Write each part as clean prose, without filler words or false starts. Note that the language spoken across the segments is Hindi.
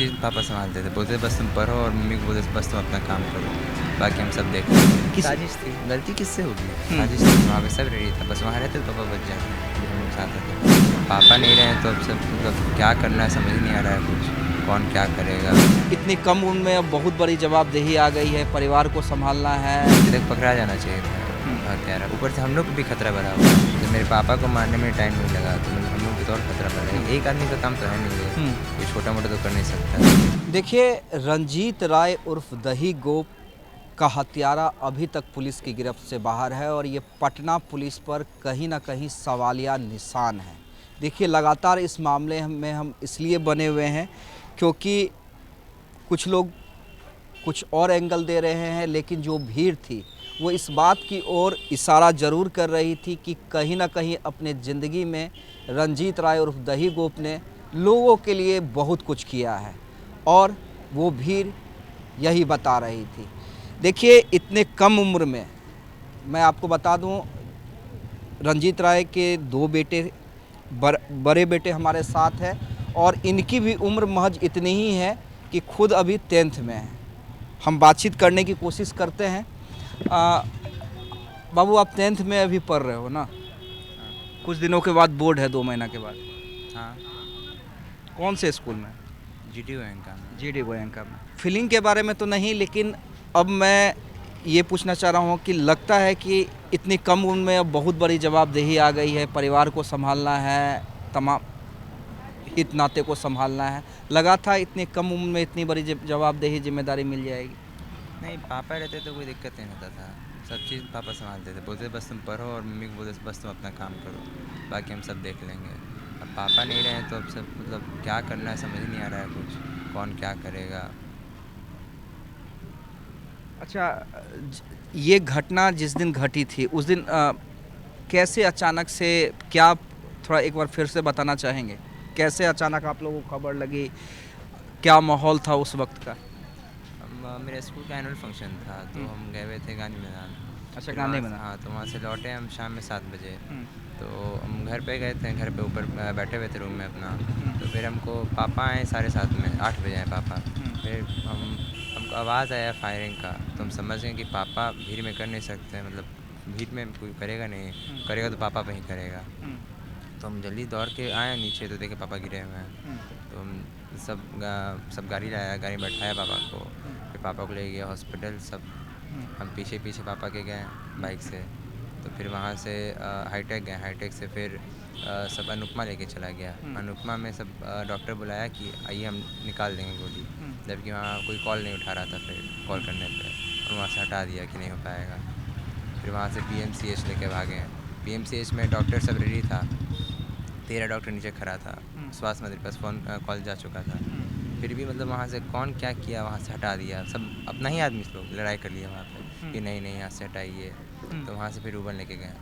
चीज़ पापा संभालते थे, बोलते थे बस तुम पढ़ो, और मम्मी को बोलते थे बस तुम अपना काम करो, बाकी हम सब देख लेंगे। साजिश थी, गलती किससे होगी? साजिश थी, वहाँ पे सब रेडी था, बस वहाँ रहते तो पापा बच जाते हैं, हम लोग साथ रहते। पापा नहीं रहे तो अब सब मतलब क्या करना है समझ नहीं आ रहा है कुछ, कौन क्या करेगा। इतनी कम उम्र में अब बहुत बड़ी जवाबदेही आ गई है, परिवार को संभालना है। तक पकड़ा जाना चाहिए था और क्या रहा, ऊपर से हम लोग को भी खतरा बना हुआ है। जब मेरे पापा को मारने में टाइम नहीं लगा तो मतलब हम लोग को तो और खतरा बना है। एक आदमी का काम तो है नहीं है, ये छोटा मोटा तो कर नहीं सकता। देखिए, रंजीत राय उर्फ दही गोप का हत्यारा अभी तक पुलिस की गिरफ्त से बाहर है और ये पटना पुलिस पर कहीं ना कहीं सवालिया निशान है। देखिए, लगातार इस मामले में हम इसलिए बने हुए हैं क्योंकि कुछ लोग कुछ और एंगल दे रहे हैं, लेकिन जो भीड़ थी वो इस बात की ओर इशारा ज़रूर कर रही थी कि कहीं ना कहीं अपने ज़िंदगी में रंजीत राय उर्फ दही गोप ने लोगों के लिए बहुत कुछ किया है और वो भीड़ यही बता रही थी। देखिए, इतने कम उम्र में मैं आपको बता दूं, रंजीत राय के दो बेटे, बड़े बेटे हमारे साथ हैं और इनकी भी उम्र महज इतनी ही है कि खुद अभी 10th में है। हम बातचीत करने की कोशिश करते हैं। बाबू, आप 10th में अभी पढ़ रहे हो ना? कुछ दिनों के बाद बोर्ड है, 2 महीना के बाद। हाँ, कौन से स्कूल में? GD गोयनका में। GD गोयनका में। फीलिंग के बारे में तो नहीं, लेकिन अब मैं ये पूछना चाह रहा हूँ कि लगता है कि इतनी कम उम्र में अब बहुत बड़ी जवाबदेही आ गई है, परिवार को संभालना है, तमाम हित नाते को संभालना है। लगा था इतनी कम उम्र में इतनी बड़ी जवाबदेही, जिम्मेदारी मिल जाएगी? नहीं, पापा रहते तो कोई दिक्कत नहीं होता था, सब चीज़ पापा संभालते थे, बोलते थे बस तुम पढ़ो, और मम्मी को बोलते थे बस तुम अपना काम करो, बाकी हम सब देख लेंगे। अब पापा नहीं रहे तो अब सब मतलब क्या करना है समझ नहीं आ रहा है कुछ, कौन क्या करेगा। अच्छा, ये घटना जिस दिन घटी थी उस दिन कैसे अचानक से, क्या आप थोड़ा एक बार फिर से बताना चाहेंगे? कैसे अचानक आप लोगों को खबर लगी, क्या माहौल था उस वक्त का? मेरे स्कूल का एनुअल फंक्शन था तो हम गए हुए थे गांधी मैदान। अच्छा, फिर गांधी वहाँ मैदान। हाँ, तो वहाँ से लौटे हम शाम में 7 बजे। तो हम घर पे गए थे, घर पे ऊपर बैठे हुए थे रूम में अपना। तो फिर हमको पापा आए 7:30 में, 8 बजे आए पापा। फिर हमको आवाज़ आया फायरिंग का, तो हम समझ गए कि पापा भीड़ में कर नहीं सकते, मतलब भीड़ में कोई करेगा नहीं, करेगा तो पापा पे ही करेगा। तो हम जल्दी दौड़ के आए नीचे, तो देखे पापा गिरे हुए हैं। तो हम सब गाड़ी लाया, गाड़ी में बैठाया पापा को, फिर पापा को ले गया हॉस्पिटल। सब हम पीछे पीछे पापा के गए बाइक से। तो फिर वहाँ से हाईटेक गए, हाईटेक से फिर सब अनुपमा लेके चला गया। अनुपमा में सब डॉक्टर बुलाया कि आइए हम निकाल देंगे गोली, जबकि वहाँ कोई कॉल नहीं उठा रहा था। फिर कॉल करने पे और वहाँ से हटा दिया कि नहीं हो पाएगा। फिर वहाँ से PMCH लेके भागे। PMCH में डॉक्टर सब रेडी था, 13 डॉक्टर नीचे खड़ा था, स्वास्थ्य मंत्री पास कॉल जा चुका था। फिर भी मतलब वहाँ से कौन क्या किया, वहाँ से हटा दिया। सब अपना ही आदमी लोग लड़ाई कर लिया वहाँ पे कि नहीं नहीं यहाँ से हटाइए। तो वहाँ से फिर रूबन लेके गए,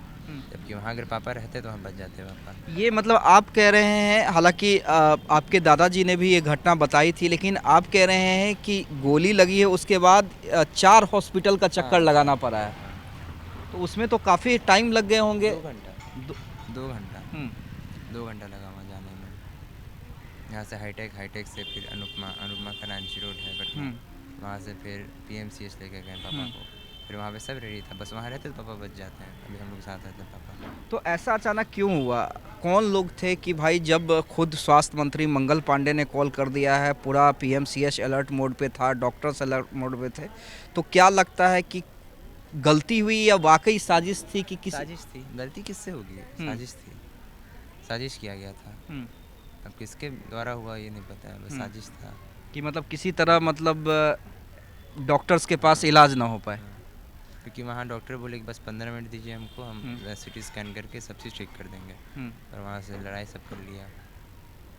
जबकि वहाँ अगर पापा रहते तो हम बच जाते पापा। ये मतलब आप कह रहे हैं, हालांकि आपके दादाजी ने भी ये घटना बताई थी, लेकिन आप कह रहे हैं कि गोली लगी है उसके बाद 4 हॉस्पिटल का चक्कर लगाना पड़ा है। तो उसमें तो काफ़ी टाइम लग गए होंगे। 2 घंटा 2 घंटा 2 घंटा लगा वहाँ जाने में। यहाँ से हाईटेक से फिर अनुपमा का रांची रोड है पटना, वहाँ से फिर PMCH लेके गए पापा को। फिर वहाँ पे सब रेडी था, बस वहाँ रहते तो पापा बच जाते हैं, अभी हम लोग साथ रहते पापा। तो ऐसा अचानक क्यों हुआ? कौन लोग थे कि भाई, जब खुद स्वास्थ्य मंत्री मंगल पांडे ने कॉल कर दिया है, पूरा PMCH अलर्ट मोड पे था, डॉक्टर्स अलर्ट मोड पे थे, तो क्या लगता है कि गलती हुई या वाकई साजिश थी कि किसी? साजिश थी, गलती किससे होगी? साजिश थी, साजिश किया गया था। अब किसके द्वारा हुआ ये नहीं पता है, बस साजिश था कि मतलब किसी तरह, मतलब डॉक्टर्स के पास इलाज ना हो पाए। क्योंकि वहाँ डॉक्टर बोले कि बस 15 मिनट दीजिए हमको, हम CT स्कैन करके सब चीज़ ठीक कर देंगे। और वहाँ से लड़ाई सब कर लिया।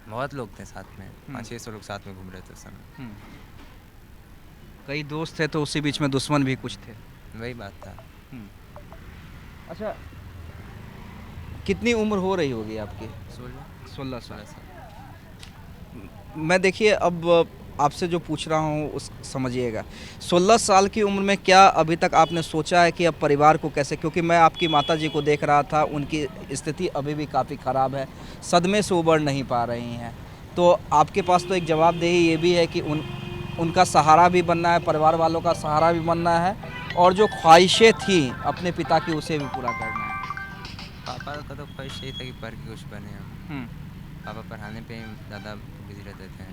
बहुत लोग थे साथ में, 500-600 लोग साथ में घूम रहे थे उस समय। कई दोस्त थे तो उसी बीच में दुश्मन भी कुछ थे। वही बात था। अच्छा, कितनी उम्र हो रही होगी आपकी? 16 साल। साल। मैं देखिए, अब आपसे जो पूछ रहा हूँ उस समझिएगा, 16 साल की उम्र में क्या अभी तक आपने सोचा है कि अब परिवार को कैसे, क्योंकि मैं आपकी माताजी को देख रहा था, उनकी स्थिति अभी भी काफ़ी ख़राब है, सदमे से उबर नहीं पा रही हैं। तो आपके पास तो एक जवाबदेही ये भी है कि उनका सहारा भी बनना है, परिवार वालों का सहारा भी बनना है, और जो ख्वाहिशें थी अपने पिता की उसे भी पूरा करना है। पापा का तो ख्वाहिश यही था कि पढ़ के कुछ बने हम। पापा पढ़ाने पे ही ज़्यादा बिजी रहते थे।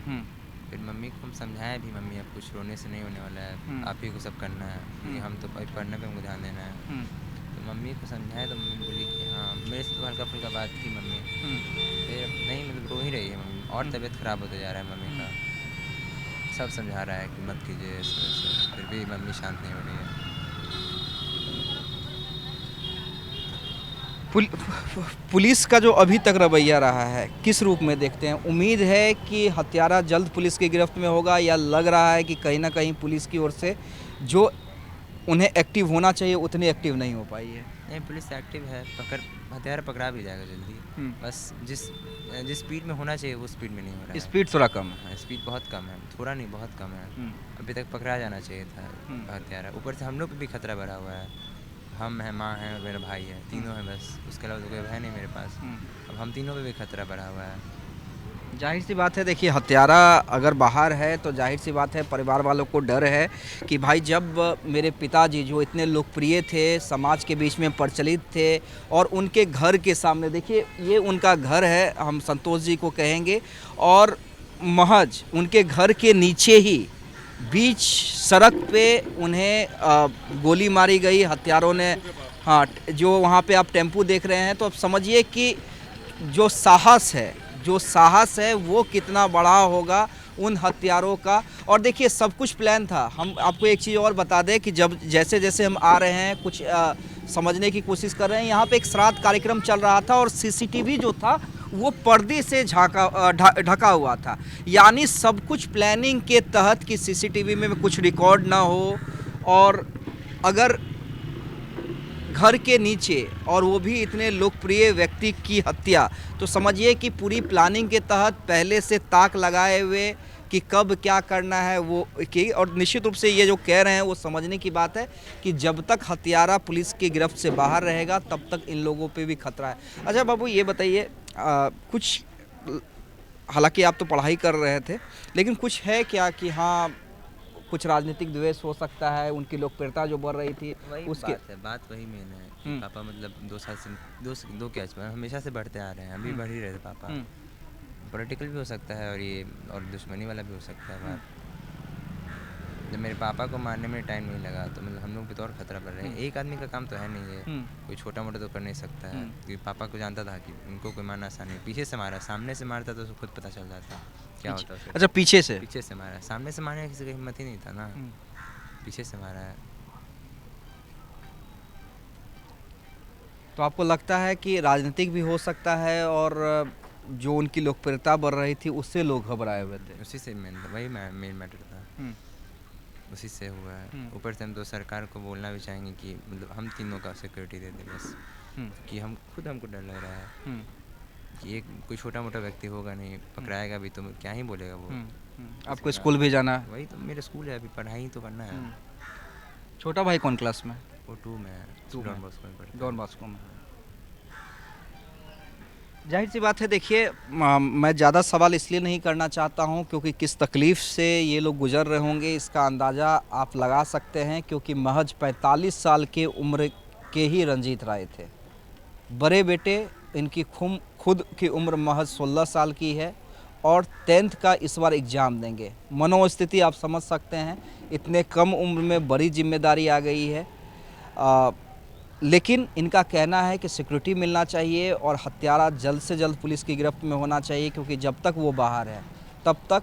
फिर मम्मी को हम समझाए भी, मम्मी अब कुछ रोने से नहीं होने वाला है, आप ही को सब करना है, क्योंकि हम तो पढ़ने पे हमको ध्यान देना है। तो मम्मी को समझाए तो मम्मी बोली कि हाँ, मेरे से तो हल्का फुल्का बात की मम्मी। फिर नहीं, मतलब रो ही रही है मम्मी, और तबीयत ख़राब होते जा रहा है मम्मी का। सब समझा रहा है कि मत कीजिए ऐसे, फिर भी मम्मी शांत नहीं हो रही है। पुलिस का जो अभी तक रवैया रहा है, किस रूप में देखते हैं? उम्मीद है कि हत्यारा जल्द पुलिस की गिरफ्त में होगा, या लग रहा है कि कहीं ना कहीं पुलिस की ओर से जो उन्हें एक्टिव होना चाहिए उतनी एक्टिव नहीं हो पाई है? नहीं, पुलिस एक्टिव है, हत्यारा पकड़ा भी जाएगा जल्दी। बस जिस जिस स्पीड में होना चाहिए वो स्पीड में नहीं हो रहा है। स्पीड थोड़ा कम है। हाँ, स्पीड बहुत कम है, थोड़ा नहीं बहुत कम है। अभी तक पकड़ा जाना चाहिए था हत्यारा। ऊपर से हम लोग पे भी खतरा बढ़ा हुआ है। हम हैं, माँ है और मेरा भाई है, तीनों हैं बस, उसके अलावा तो कोई है नहीं मेरे पास। अब हम तीनों पे भी खतरा बढ़ा हुआ है। जाहिर सी बात है, देखिए हत्यारा अगर बाहर है तो जाहिर सी बात है परिवार वालों को डर है कि भाई जब मेरे पिताजी जो इतने लोकप्रिय थे, समाज के बीच में प्रचलित थे, और उनके घर के सामने देखिए ये उनका घर है, हम संतोष जी को कहेंगे, और महज उनके घर के नीचे ही बीच सड़क पे उन्हें गोली मारी गई हत्यारों ने। हाँ, जो वहाँ पे आप टेम्पू देख रहे हैं, तो अब समझिए कि जो साहस है वो कितना बड़ा होगा उन हत्यारों का। और देखिए सब कुछ प्लान था। हम आपको एक चीज़ और बता दें कि जब जैसे जैसे हम आ रहे हैं, कुछ समझने की कोशिश कर रहे हैं, यहाँ पे एक श्राद्ध कार्यक्रम चल रहा था और सीसीटीवी जो था वो पर्दे से ढका हुआ था। यानी सब कुछ प्लानिंग के तहत कि सीसीटीवी में कुछ रिकॉर्ड ना हो, और अगर घर के नीचे, और वो भी इतने लोकप्रिय व्यक्ति की हत्या, तो समझिए कि पूरी प्लानिंग के तहत पहले से ताक लगाए हुए कि कब क्या करना है वो की। और निश्चित रूप से ये जो कह रहे हैं वो समझने की बात है कि जब तक हत्यारा पुलिस की गिरफ्त से बाहर रहेगा तब तक इन लोगों पे भी खतरा है। अच्छा बाबू, ये बताइए, कुछ, हालांकि आप तो पढ़ाई कर रहे थे, लेकिन कुछ है क्या कि हाँ कुछ राजनीतिक द्वेष हो सकता है, उनकी लोकप्रियता जो बढ़ रही थी वही उसके? बात वही मेन है कि पापा मतलब 2 साल से दो क्या हमेशा से बढ़ते आ रहे हैं, अभी बढ़ ही रहे थे पापा। पॉलिटिकल भी हो सकता है और दुश्मनी वाला भी हो सकता है बात। जब मेरे पापा को मारने में टाइम नहीं लगा तो मतलब हम लोग पे तो और खतरा बढ़ रहा है। एक आदमी का काम तो है नहीं है, कोई छोटा मोटा तो कर नहीं सकता है, क्योंकि पापा को जानता था कि उनको कोई मारना आसान नहीं। पीछे से मारा, सामने से मारता तो खुद पता चल जाता क्या होता है। अच्छा, पीछे से मारा, सामने से मारने किसी की हिम्मत ही नहीं था ना, पीछे से मारा है। तो आपको लगता है कि राजनीतिक भी हो सकता है, और जो उनकी लोकप्रियता बढ़ रही थी उससे लोग घबराए हुए थे? उसी से वही मेन मैटर था, उसी से हुआ है। ऊपर से हम तो सरकार को बोलना भी चाहेंगे कि मतलब हम तीनों का सिक्योरिटी दे दे बस, कि हमको डर लग रहा है कि एक कोई छोटा मोटा व्यक्ति होगा नहीं, पकड़ाएगा भी तो क्या ही बोलेगा वो। आपको स्कूल भी जाना है? वही तो मेरा स्कूल है, अभी पढ़ाई तो करना है। छोटा भाई कौन क्लास में? वो 2 में है, डॉन बॉस्को में। जाहिर सी बात है, देखिए मैं ज़्यादा सवाल इसलिए नहीं करना चाहता हूं क्योंकि किस तकलीफ़ से ये लोग गुजर रहे होंगे इसका अंदाज़ा आप लगा सकते हैं, क्योंकि महज 45 साल के उम्र के ही रंजीत राय थे। बड़े बेटे इनकी खुद की उम्र महज 16 साल की है, और 10th का इस बार एग्ज़ाम देंगे। मनोस्थिति आप समझ सकते हैं, इतने कम उम्र में बड़ी जिम्मेदारी आ गई है। लेकिन इनका कहना है कि सिक्योरिटी मिलना चाहिए और हत्यारा जल्द से जल्द पुलिस की गिरफ्त में होना चाहिए, क्योंकि जब तक वो बाहर है तब तक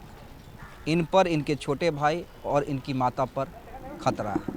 इन पर, इनके छोटे भाई और इनकी माता पर खतरा है।